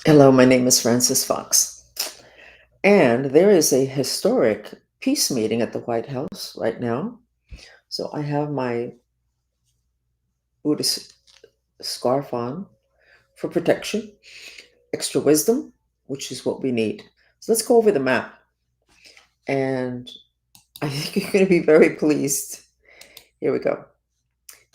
Hello, my name is Francis Fox. And there is a historic peace meeting at the White House right now. So I have my Buddhist scarf on for protection, extra wisdom, which is what we need. So let's go over the map. And I think you're going to be very pleased. Here we go.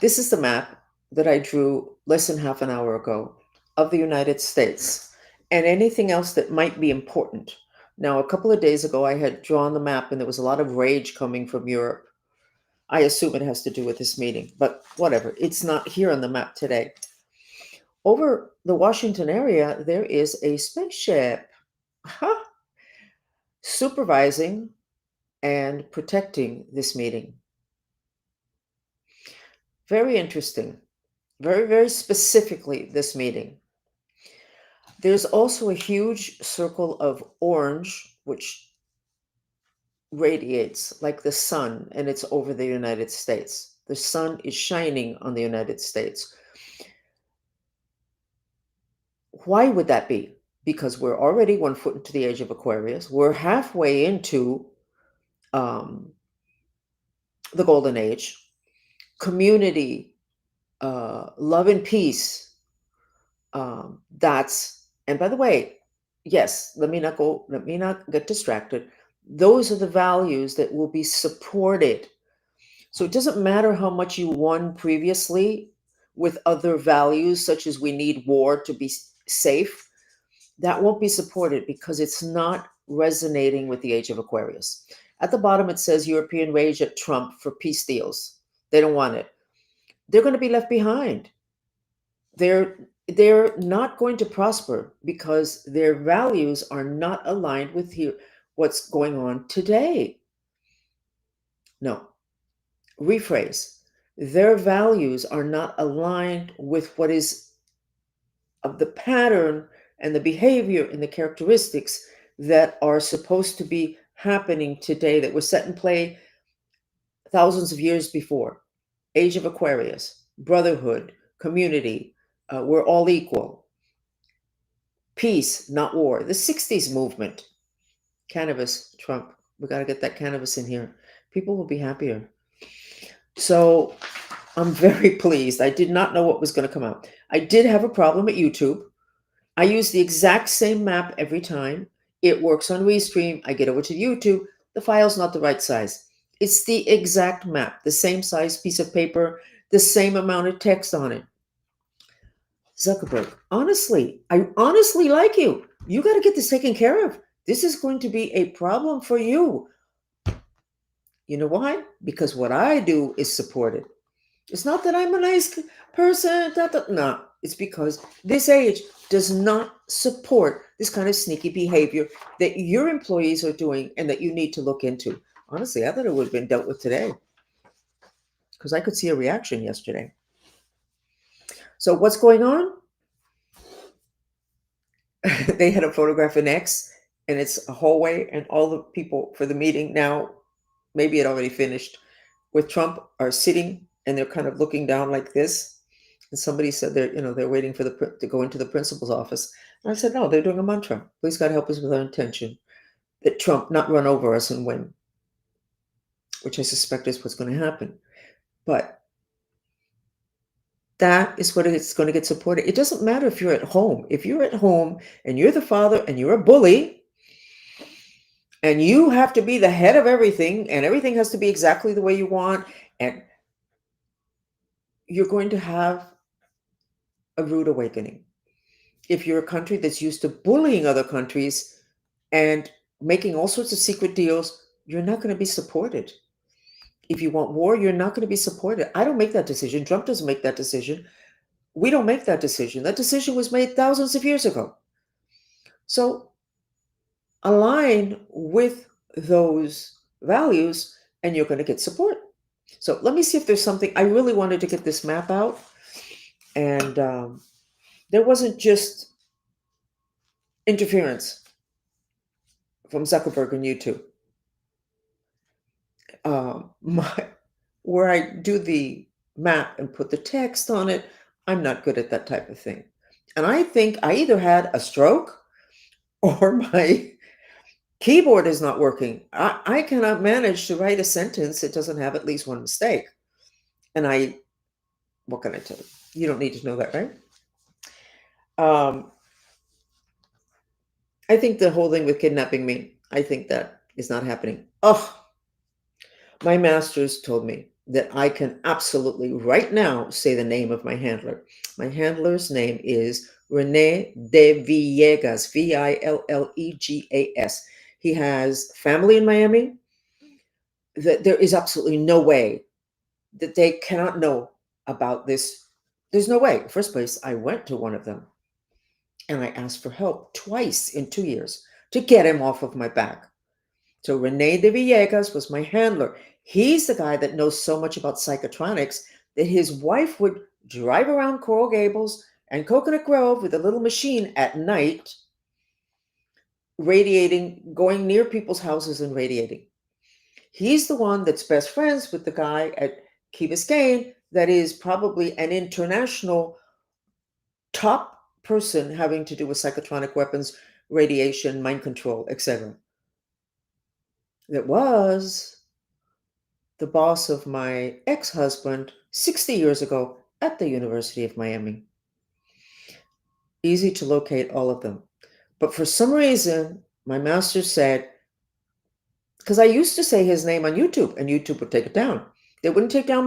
This is the map that I drew less than half an hour ago of the United States and anything else that might be important. Now, a couple of days ago, I had drawn the map and there was a lot of rage coming from Europe. I assume it has to do with this meeting, but whatever. It's not here on the map today. Over the Washington area, there is a spaceship supervising and protecting this meeting. Very interesting. Very, very specifically, this meeting. There's also a huge circle of orange, which radiates like the sun, and it's over the United States. The sun is shining on the United States. Why would that be? Because we're already 1 foot into the age of Aquarius. We're halfway into um, the golden age. Community, love and peace. And by the way, yes, let me not get distracted. Those are the values that will be supported. So it doesn't matter how much you won previously with other values, such as we need war to be safe. That won't be supported because it's not resonating with the age of Aquarius. At the bottom, it says European rage at Trump for peace deals. They don't want it. They're going to be left behind. They're they're not going to prosper because their values are not aligned with what's going on today. No, rephrase. Their values are not aligned with what is of the pattern and the behavior and the characteristics that are supposed to be happening today that were set in play thousands of years before. Age of Aquarius, brotherhood, community, we're all equal, peace, not war. The 60s movement, cannabis, Trump, we got to get that cannabis in here. People will be happier. So I'm very pleased. I did not know what was going to come out. I did have a problem at YouTube. I use the exact same map every time. It works on Restream. I get over to YouTube. The file's not the right size. It's the exact map, the same size piece of paper, the same amount of text on it. Zuckerberg, honestly, I honestly like you. You got to get this taken care of. This is going to be a problem for you. You know why? Because what I do is supported. It's not that I'm a nice person. No, it's because this age does not support this kind of sneaky behavior that your employees are doing and that you need to look into. Honestly, I thought it would have been dealt with today because I could see a reaction yesterday. So, what's going on? They had a photograph in X and it's a hallway, and all the people for the meeting now, maybe it already finished, with Trump are sitting and they're kind of looking down like this. And somebody said they're waiting for to go into the principal's office. And I said, no, they're doing a mantra. Please God help us with our intention that Trump not run over us and win, which I suspect is what's going to happen. But that is what it's going to get supported. It doesn't matter if you're at home. If you're at home and you're the father and you're a bully and you have to be the head of everything and everything has to be exactly the way you want, and you're going to have a rude awakening. If you're a country that's used to bullying other countries and making all sorts of secret deals, you're not going to be supported. If you want war, you're not going to be supported. I don't make that decision. Trump doesn't make that decision. We don't make that decision. That decision was made thousands of years ago. So align with those values and you're going to get support. So let me see if there's something. I really wanted to get this map out. And there wasn't just interference from Zuckerberg and YouTube. My where I do the map and put the text on it, I'm not good at that type of thing. And I think I either had a stroke or my keyboard is not working. I cannot manage to write a sentence that doesn't have at least one mistake. And what can I tell you? You don't need to know that, right? Um, I think the whole thing with kidnapping me, I think that is not happening. Oh, my masters told me that I can absolutely right now say the name of my handler. My handler's name is Rene de Villegas, Villegas. He has family in Miami. That there is absolutely no way that they cannot know about this. There's no way. First place, I went to one of them and I asked for help twice in 2 years to get him off of my back. So Rene de Villegas was my handler. He's the guy that knows so much about psychotronics that his wife would drive around Coral Gables and Coconut Grove with a little machine at night, radiating, going near people's houses and radiating. He's the one that's best friends with the guy at Key Biscayne that is probably an international top person having to do with psychotronic weapons, radiation, mind control, etc. That was the boss of my ex-husband 60 years ago at the University of Miami. Easy to locate all of them. But for some reason, my master said, because I used to say his name on YouTube and YouTube would take it down. They wouldn't take down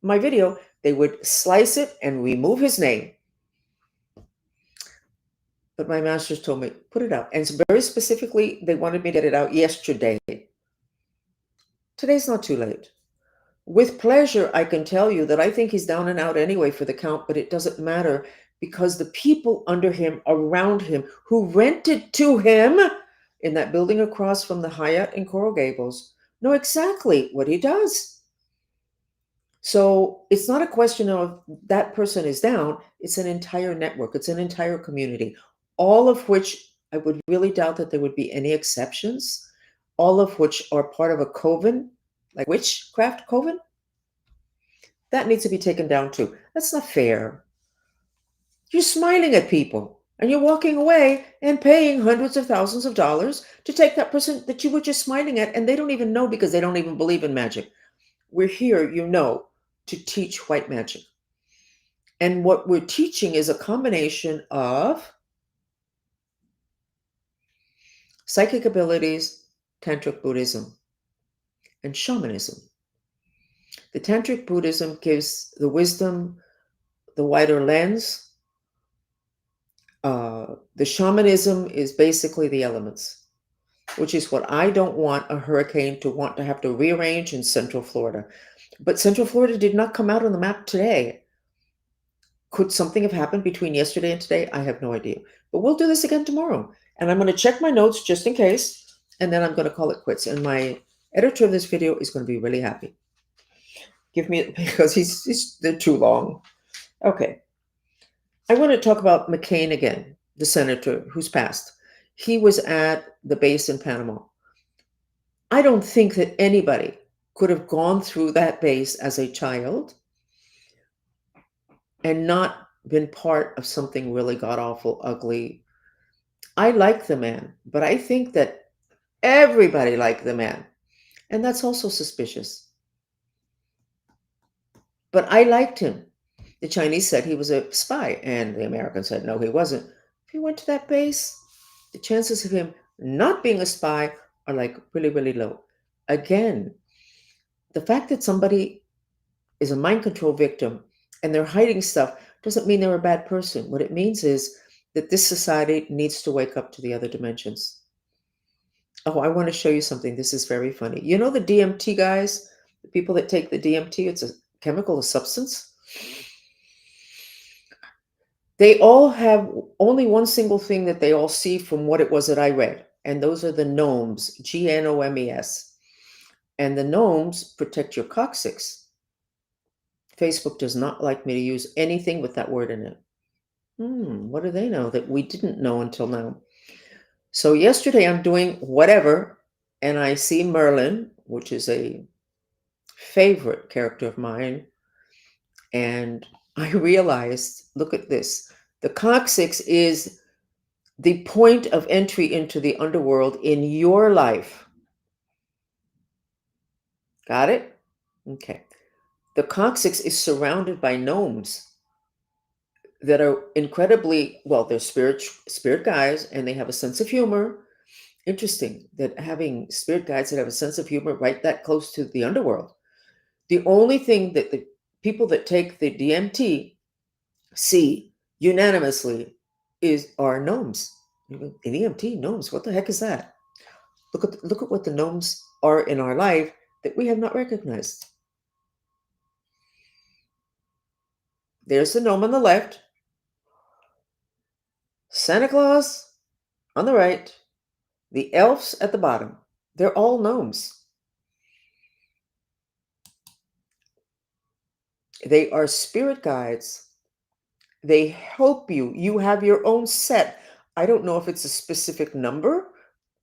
my video. They would slice it and remove his name. But my masters told me, put it out. And very specifically, they wanted me to get it out yesterday. Today's not too late. With pleasure, I can tell you that I think he's down and out anyway for the count, but it doesn't matter because the people under him, around him, who rented to him in that building across from the Hyatt in Coral Gables, know exactly what he does. So it's not a question of that person is down, it's an entire network, it's an entire community, all of which I would really doubt that there would be any exceptions, all of which are part of a coven, like witchcraft coven. That needs to be taken down too. That's not fair. You're smiling at people and you're walking away and paying hundreds of thousands of dollars to take that person that you were just smiling at, and they don't even know because they don't even believe in magic. We're here, to teach white magic. And what we're teaching is a combination of psychic abilities, tantric Buddhism, and shamanism. The tantric Buddhism gives the wisdom, the wider lens. The shamanism is basically the elements, which is what I don't want a hurricane to want to have to rearrange in Central Florida. But Central Florida did not come out on the map today. Could something have happened between yesterday and today? I have no idea. But we'll do this again tomorrow. And I'm going to check my notes just in case, and then I'm going to call it quits. And my editor of this video is going to be really happy. Give me it because they're too long. Okay. I want to talk about McCain again, the senator who's passed. He was at the base in Panama. I don't think that anybody could have gone through that base as a child and not been part of something really god awful, ugly. I like the man, but I think that everybody liked the man. And that's also suspicious. But I liked him. The Chinese said he was a spy, and the Americans said no, he wasn't. If he went to that base, the chances of him not being a spy are like really, really low. Again, the fact that somebody is a mind control victim and they're hiding stuff doesn't mean they're a bad person. What it means is that this society needs to wake up to the other dimensions. Oh, I want to show you something. This is very funny. You know the DMT guys, the people that take the DMT, it's a chemical, a substance. They all have only one single thing that they all see from what it was that I read, and those are the gnomes, Gnomes. And the gnomes protect your coccyx. Facebook does not like me to use anything with that word in it. What do they know that we didn't know until now? So yesterday I'm doing whatever, and I see Merlin, which is a favorite character of mine, and I realized, look at this. The coccyx is the point of entry into the underworld in your life. Got it? Okay. The coccyx is surrounded by gnomes that are incredibly, well, they're spirit guides, and they have a sense of humor. Interesting that having spirit guides that have a sense of humor right that close to the underworld. The only thing that the people that take the DMT see unanimously are gnomes. An EMT gnomes. What the heck is that? Look at what the gnomes are in our life that we have not recognized. There's the gnome on the left, Santa Claus on the right, the elves at the bottom. They're all gnomes. They are spirit guides. They help you. You have your own set. I don't know if it's a specific number.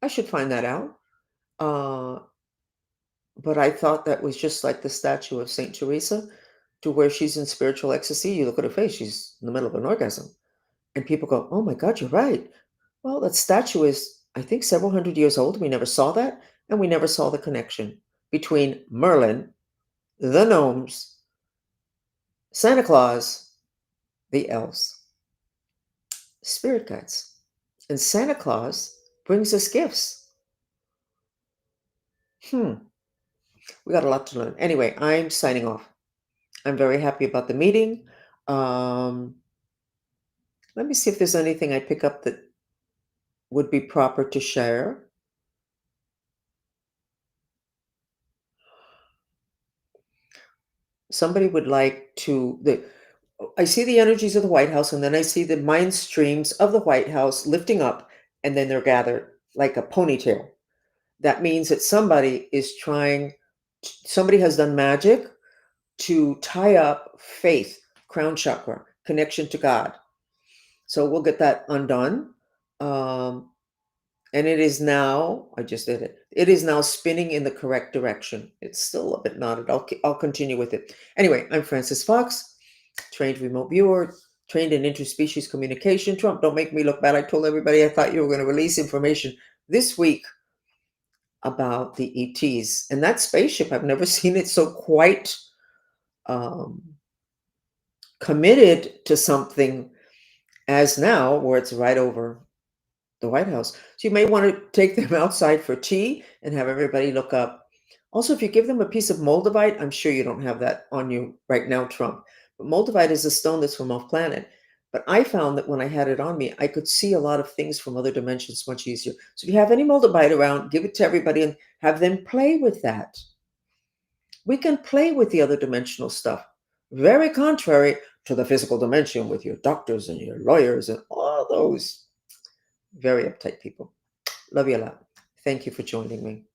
I should find that out. Uh, but I thought that was just like the statue of Saint Teresa, to where she's in spiritual ecstasy. You look at her face, she's in the middle of an orgasm. And people go, "Oh my God, you're right." Well, that statue is, I think, several hundred years old. We never saw that. And we never saw the connection between Merlin, the gnomes, Santa Claus, the elves, spirit guides. And Santa Claus brings us gifts. We got a lot to learn. Anyway, I'm signing off. I'm very happy about the meeting. Um, Let me see if there's anything I pick up that would be proper to share. Somebody would like to the I see the energies of the White House, and then I see the mind streams of the White House lifting up, and then they're gathered like a ponytail. That means that somebody has done magic to tie up faith, crown chakra, connection to God. So we'll get that undone. Um, and it is now, I just did it. It is now spinning in the correct direction. It's still a bit knotted. I'll continue with it. Anyway, I'm Francis Fox, trained remote viewer, trained in interspecies communication. Trump, don't make me look bad. I told everybody I thought you were going to release information this week about the ETs. And that spaceship, I've never seen it so quite um, committed to something as now, where it's right over the White House. So you may want to take them outside for tea and have everybody look up. Also, if you give them a piece of moldavite, I'm sure you don't have that on you right now, Trump. But moldavite is a stone that's from off planet. But I found that when I had it on me, I could see a lot of things from other dimensions much easier. So if you have any moldavite around, give it to everybody and have them play with that. We can play with the other dimensional stuff. Very contrary to the physical dimension with your doctors and your lawyers and all those very uptight people. Love you a lot. Thank you for joining me.